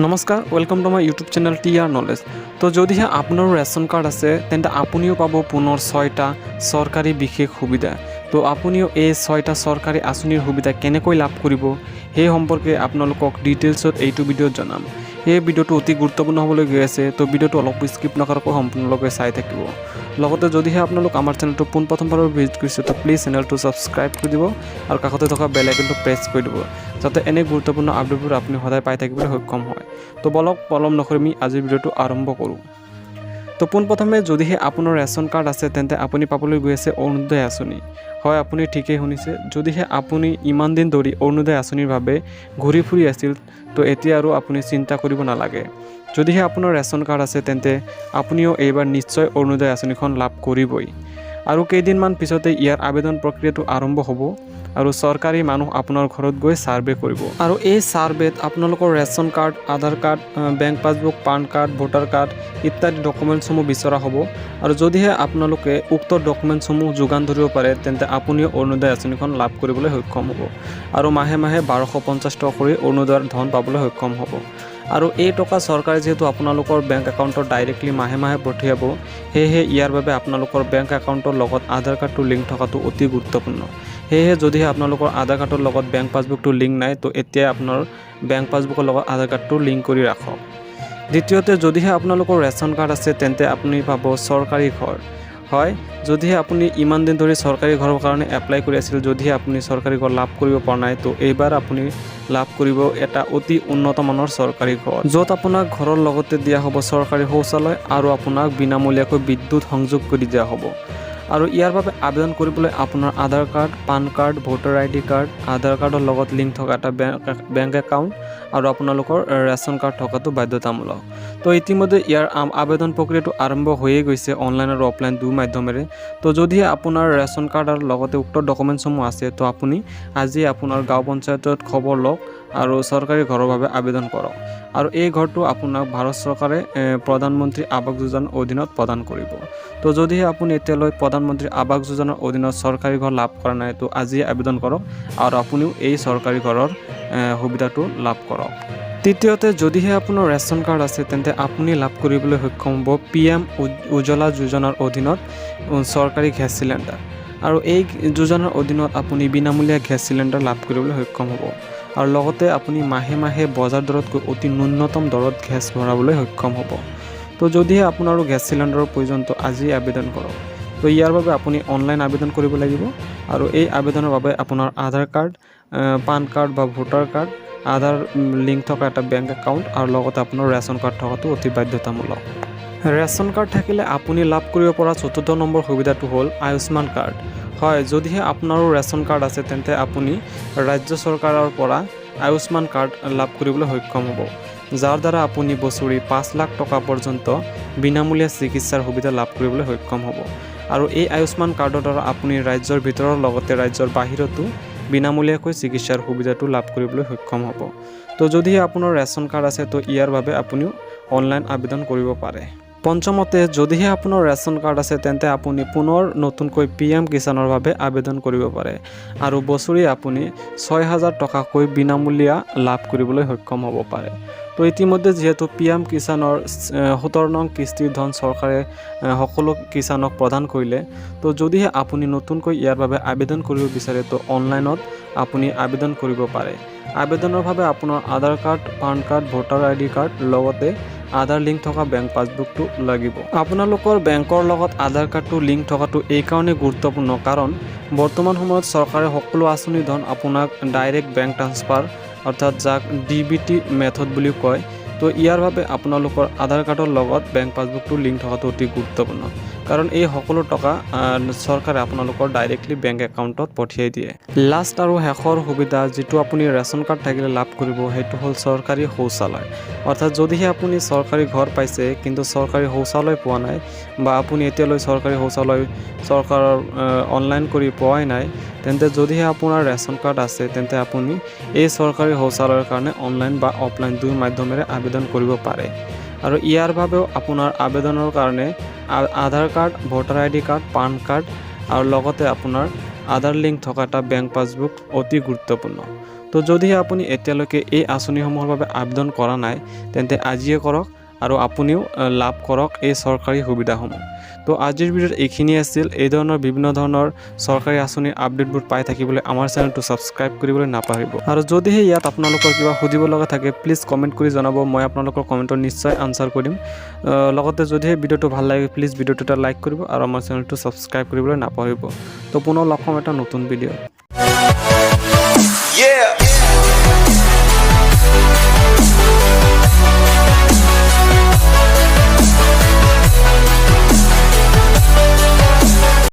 নমস্কাৰ welcome to my YouTube channel টিআৰ knowledge. তো যদিহে আপোনাৰো ৰেচন কাৰ্ড আছে তেন্তে আপুনিও পাব পুনৰ 6টা চৰকাৰী বিশেষ সুবিধা। তো আপুনিও এই 6টা চৰকাৰী আঁচনিৰ সুবিধা কেনেকৈ লাভ কৰিব সেই সম্পৰ্কে আপোনালোকক ডিটেইলছত এইটো ভিডিঅ'ত জনাম। এই ভিডিঅ'টো অতি গুৰুত্বপূৰ্ণ হ'বলৈ গৈ আছে, তো ভিডিঅ'টো অলপ স্কিপ নকৰাকৈ সম্পূৰ্ণকৈ চাই থাকিব। লগতে যদিহে আপোনালোক আমাৰ চেনেলটো পোনপ্ৰথমবাৰৰ ভিজিট কৰিছে তো প্লিজ চেনেলটো ছাবস্ক্ৰাইব কৰি দিব আৰু কাষতে থকা বেল আইকনটো প্ৰেছ কৰি দিব, যাতে এনে গুৰুত্বপূৰ্ণ আপডেটবোৰ আপুনি সদায় পাই থাকিবলৈ সক্ষম হয়। তো বলক পলম নকৰি আমি আজিৰ ভিডিঅ'টো আৰম্ভ কৰোঁ। তো পোনপ্ৰথমে যদিহে আপোনাৰ ৰেচন কাৰ্ড আছে তেন্তে আপুনি পাবলৈ গৈ আছে অৰুণোদয় আঁচনি। হয়, আপুনি ঠিকেই শুনিছে। যদিহে আপুনি ইমান দিন ধৰি অৰুণোদয় আঁচনিৰ বাবে ঘূৰি ফুৰি আছিল তো এতিয়া আৰু আপুনি চিন্তা কৰিব নালাগে। যদিহে আপোনাৰ ৰেচন কাৰ্ড আছে তেন্তে আপুনিও এইবাৰ নিশ্চয় অৰুণোদয় আঁচনিখন লাভ কৰিবই। আৰু কেইদিনমান পিছতে ইয়াৰ আবেদন প্ৰক্ৰিয়াটো আৰম্ভ হ'ব আৰু চৰকাৰী মানুহ আপোনাৰ ঘৰত গৈ ছাৰ্ভে কৰিব। আৰু এই ছাৰ্ভেত আপোনালোকৰ ration card, Aadhaar card, bank passbook, PAN card, voter card ইত্যাদি ডকুমেণ্টছসমূহ বিচৰা হ'ব। আৰু যদিহে আপোনালোকে উক্ত ডকুমেণ্টছসমূহ যোগান ধৰিব পাৰে তেন্তে আপুনিও অৰুণোদয় আঁচনিখন লাভ কৰিবলৈ সক্ষম হ'ব আৰু মাহে মাহে 1250 টকা কৰি অৰুণোদয়ৰ ধন পাবলৈ সক্ষম হ'ব। আৰু এই টকা চৰকাৰে যিহেতু আপোনালোকৰ বেংক একাউণ্টত ডাইৰেক্টলি মাহে মাহে পঠিয়াব, সেয়েহে ইয়াৰ বাবে আপোনালোকৰ বেংক একাউণ্টৰ লগত আধাৰ কাৰ্ডটো লিংক থকাটো অতি গুৰুত্বপূৰ্ণ। সেয়েহে যদিহে আপোনালোকৰ আধাৰ কাৰ্ডৰ লগত বেংক পাছবুকটো লিংক নাই তো এতিয়াই আপোনাৰ বেংক পাছবুকৰ লগত আধাৰ কাৰ্ডটো লিংক কৰি ৰাখক। দ্বিতীয়তে, যদিহে আপোনালোকৰ ৰেচন কাৰ্ড আছে তেন্তে আপুনি পাব চৰকাৰী ঘৰ। হয়, যদিহে আপুনি ইমান দিন ধৰি চৰকাৰী ঘৰৰ কাৰণে এপ্লাই কৰি আছিল, যদিহে আপুনি চৰকাৰী ঘৰ লাভ কৰিব পৰা নাই তো এইবাৰ আপুনি লাভ কৰিব এটা অতি উন্নত মানৰ চৰকাৰী ঘৰ, য'ত আপোনাক ঘৰৰ লগতে দিয়া হ'ব চৰকাৰী শৌচালয় আৰু আপোনাক বিনামূলীয়াকৈ বিদ্যুৎ সংযোগ কৰি দিয়া হ'ব। আৰু ইয়াৰ বাবে আবেদন কৰিবলৈ আপোনাৰ Aadhaar card, PAN card, voter ID card, Aadhaar কাৰ্ডৰ লগত লিংক থকা এটা বেংক একাউণ্ট আৰু আপোনালোকৰ ৰেচন কাৰ্ড থকাটো বাধ্যতামূলক। তো ইতিমধ্যে ইয়াৰ আবেদন প্ৰক্ৰিয়াটো আৰম্ভ হৈয়ে গৈছে অনলাইন আৰু অফলাইন দুই মাধ্যমেৰে। তো যদিহে আপোনাৰ ৰেচন কাৰ্ড আৰু লগতে উক্ত ডকুমেণ্টছসমূহ আছে তো আপুনি আজি আপোনাৰ গাঁও পঞ্চায়তত খবৰ লওক আৰু চৰকাৰী ঘৰৰ বাবে আবেদন কৰক। আৰু এই ঘৰটো আপোনাক ভাৰত চৰকাৰে প্ৰধানমন্ত্ৰী আৱাস যোজনাৰ অধীনত প্ৰদান কৰিব। তো যদিহে আপুনি এতিয়ালৈ প্ৰধানমন্ত্ৰী আৱাস যোজনাৰ অধীনত চৰকাৰী ঘৰ লাভ কৰা নাই তো আজিয়ে আবেদন কৰক আৰু আপুনিও এই চৰকাৰী ঘৰৰ সুবিধাটো লাভ কৰক। তৃতীয়তে, যদিহে আপোনাৰ ৰেচন কাৰ্ড আছে তেন্তে আপুনি লাভ কৰিবলৈ সক্ষম হ'ব PM উজ্জ্বলা যোজনাৰ অধীনত চৰকাৰী গেছ চিলিণ্ডাৰ। আৰু এই যোজনাৰ অধীনত আপুনি বিনামূলীয়া গেছ চিলিণ্ডাৰ লাভ কৰিবলৈ সক্ষম হ'ব আৰু লগতে আপুনি মাহে মাহে বজাৰ দৰতকৈ অতি ন্যূনতম দৰত গেছ ভৰাবলৈ সক্ষম হ'ব। তো যদিহে আপোনাৰো গেছ চিলিণ্ডাৰৰ প্ৰয়োজন তো আজি আবেদন কৰক। তো ইয়াৰ বাবে আপুনি অনলাইন আবেদন কৰিব লাগিব আৰু এই আবেদনৰ বাবে আপোনাৰ আধাৰ কাৰ্ড, পান কাৰ্ড বা ভোটাৰ কাৰ্ড, আধাৰ লিংক থকা এটা বেংক একাউণ্ট আৰু লগতে আপোনাৰ ৰেচন কাৰ্ড থকাটো অতি বাধ্যতামূলক। ৰেচন কাৰ্ড থাকিলে আপুনি লাভ কৰিব পৰা 4ৰ্থ নম্বৰ সুবিধাটো হ'ল আয়ুষ্মান কাৰ্ড। হয়, যদিহে আপোনাৰো ৰেচন কাৰ্ড আছে তেন্তে আপুনি ৰাজ্য চৰকাৰৰ পৰা আয়ুষ্মান কাৰ্ড লাভ কৰিবলৈ সক্ষম হ'ব, যাৰ দ্বাৰা আপুনি বছৰি 5 লাখ টকা পৰ্যন্ত বিনামূলীয়া চিকিৎসাৰ সুবিধা লাভ কৰিবলৈ সক্ষম হ'ব। আৰু এই আয়ুষ্মান কাৰ্ডৰ দ্বাৰা আপুনি ৰাজ্যৰ ভিতৰৰ লগতে ৰাজ্যৰ বাহিৰতো বিনামূলীয়াকৈ চিকিৎসাৰ সুবিধাটো লাভ কৰিবলৈ সক্ষম হ'ব। তো যদিহে আপোনাৰ ৰেচন কাৰ্ড আছে তো ইয়াৰ বাবে আপুনিও অনলাইন আবেদন কৰিব পাৰে। পঞ্চমতে, যদিহে আপোনাৰ ৰেচন কাৰ্ড আছে তেন্তে আপুনি পুনৰ নতুনকৈ PM কিষাণৰ বাবে আবেদন কৰিব পাৰে আৰু বছৰি আপুনি 6,000 টকাকৈ বিনামূলীয়া লাভ কৰিবলৈ সক্ষম হ'ব পাৰে। তো ইতিমধ্যে যিহেতু PM কিষাণৰ 17 নং কিস্তিৰ ধন চৰকাৰে সকলো কিষাণক প্ৰদান কৰিলে, তো যদিহে আপুনি নতুনকৈ ইয়াৰ বাবে আবেদন কৰিব বিচাৰে তো অনলাইনত আপুনি আবেদন কৰিব পাৰে। আবেদনৰ বাবে আপোনাৰ Aadhaar card, PAN card, voter ID card লগতে আধাৰ লিংক থকা বেংক পাছবুকটো লাগিব। আপোনালোকৰ বেংকৰ লগত আধাৰ কাৰ্ডটো লিংক থকাটো এইকাৰণে গুৰুত্বপূৰ্ণ কাৰণ বৰ্তমান সময়ত চৰকাৰে সকলো আঁচনিৰ ধন আপোনাক ডাইৰেক্ট বেংক ট্ৰান্সফাৰ অৰ্থাৎ যাক DBT মেথড বুলিও কয়। তো ইয়াৰ বাবে আপোনালোকৰ আধাৰ কাৰ্ডৰ লগত বেংক পাছবুকটো লিংক থকাটো অতি গুৰুত্বপূৰ্ণ কাৰণ এই সকলো টকা চৰকাৰে আপোনালোকৰ ডাইৰেক্টলি বেংক একাউণ্টত পঠিয়াই দিয়ে। লাষ্ট আৰু শেষৰ সুবিধা যিটো আপুনি ৰেচন কাৰ্ড থাকিলে লাভ কৰিব সেইটো হ'ল চৰকাৰী শৌচালয়। অৰ্থাৎ যদিহে আপুনি চৰকাৰী ঘৰ পাইছে কিন্তু চৰকাৰী শৌচালয় পোৱা নাই বা আপুনি এতিয়ালৈ চৰকাৰী শৌচালয় চৰকাৰৰ অনলাইন কৰি পোৱাই নাই তেন্তে যদিহে আপোনাৰ ৰেচন কাৰ্ড আছে তেন্তে আপুনি এই চৰকাৰী শৌচালয়ৰ কাৰণে অনলাইন বা অফলাইন দুই মাধ্যমেৰে আবেদন কৰিব পাৰে। আৰু ইয়াৰ বাবেও আপোনাৰ আবেদনৰ কাৰণে Aadhaar card, voter ID card, PAN card আৰু লগতে আপোনাৰ আধাৰ লিংক থকা এটা বেংক পাছবুক অতি গুৰুত্বপূৰ্ণ। তো যদিহে আপুনি এতিয়ালৈকে এই আঁচনিসমূহৰ বাবে আবেদন কৰা নাই তেন্তে আজিয়ে কৰক আৰু আপুনিও লাভ কৰক এই চৰকাৰী সুবিধাসমূহ। তো আজিৰ ভিডিঅ'ত এইখিনি আছিল। এই ধৰণৰ বিভিন্ন ধৰণৰ চৰকাৰী আঁচনিৰ আপডেটবোৰ পাই থাকিবলৈ আমাৰ চেনেলটো ছাবস্ক্ৰাইব কৰিবলৈ নাপাহৰিব। আৰু যদিহে ইয়াত আপোনালোকৰ কিবা সুধিব লগা থাকে প্লিজ কমেণ্ট কৰি জনাব, মই আপোনালোকৰ কমেণ্টৰ নিশ্চয় আনচাৰ কৰিম। লগতে যদিহে ভিডিঅ'টো ভাল লাগে প্লিজ ভিডিঅ'টো এটা লাইক কৰিব আৰু আমাৰ চেনেলটো ছাবস্ক্ৰাইব কৰিবলৈ নাপাহৰিব। তো পুনৰ লগ পাম এটা নতুন ভিডিঅ'।